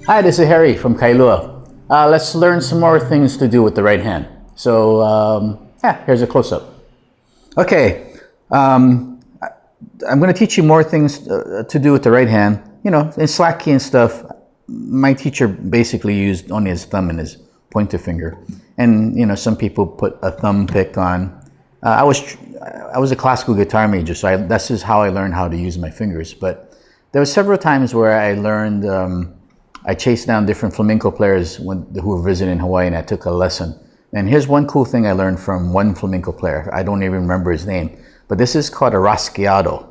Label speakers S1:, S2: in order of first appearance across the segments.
S1: Hi, this is Harry from Kailua. Let's learn some more things to do with the right hand. So, here's a close-up. Okay, I'm going to teach you more things to do with the right hand. You know, in slack key and stuff, my teacher basically used only his thumb and his pointer finger. And, you know, some people put a thumb pick on. I was a classical guitar major, so this is how I learned how to use my fingers. But there were several times where I learned, I chased down different flamenco players who were visiting Hawaii, and I took a lesson. And here's one cool thing I learned from one flamenco player. I don't even remember his name, but this is called a Rasgueado.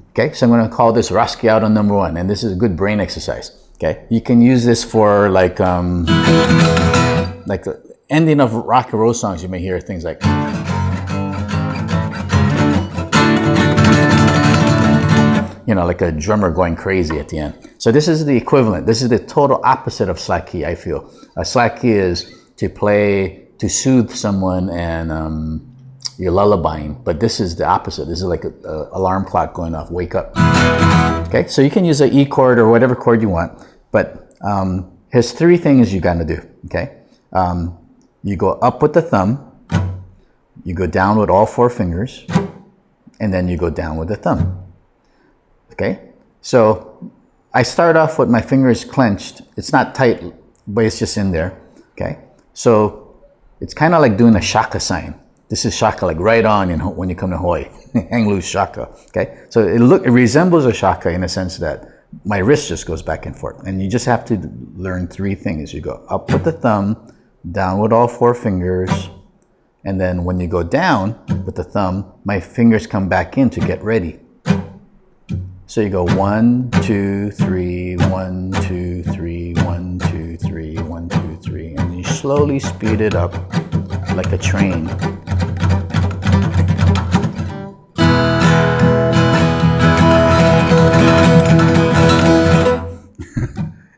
S1: Okay, so I'm going to call this Rasgueado number 1, and this is a good brain exercise. Okay, you can use this for like the ending of rock and roll songs. You may hear things like, you know, like a drummer going crazy at the end. So this is the equivalent. This is the total opposite of slack key, I feel. A slack key is to play, to soothe someone, and you're lullabying. But this is the opposite. This is like an alarm clock going off, wake up. Okay, so you can use an E chord or whatever chord you want. But here's 3 things you gotta do, okay? You go up with the thumb, you go down with all 4 fingers, and then you go down with the thumb. Okay, so I start off with my fingers clenched. It's not tight, but it's just in there. Okay, so it's kind of like doing a shaka sign. This is shaka, like right on when you come to Hawaii. Hang loose shaka. Okay, so it resembles a shaka in a sense that my wrist just goes back and forth. And you just have to learn 3 things. You go up with the thumb, down with all 4 fingers, and then when you go down with the thumb, my fingers come back in to get ready. So you go 1, 2, 3, 1, 2, 3, 1, 2, 3, 1, 2, 3, and you slowly speed it up like a train.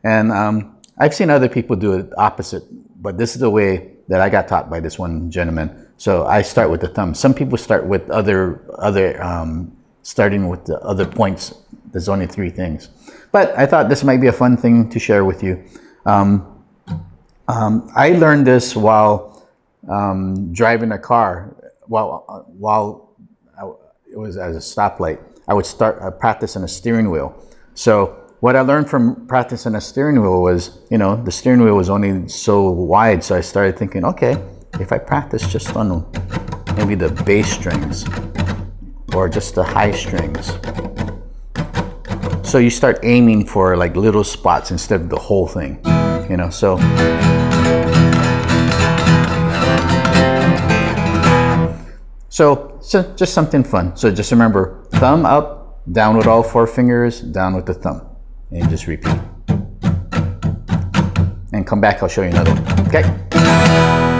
S1: And I've seen other people do it opposite, but this is the way that I got taught by this one gentleman. So I start with the thumb. Some people start with starting with the other points. There's only 3 things. But I thought this might be a fun thing to share with you. I learned this while driving a car. While it was at a stoplight, I would start practicing a steering wheel. So what I learned from practicing a steering wheel was, you know, the steering wheel was only so wide. So I started thinking, okay, if I practice just on maybe the bass strings, or just the high strings. So you start aiming for like little spots instead of the whole thing, you know, so. So just something fun. So just remember, thumb up, down with all 4 fingers, down with the thumb. And you just repeat. And come back, I'll show you another one, okay?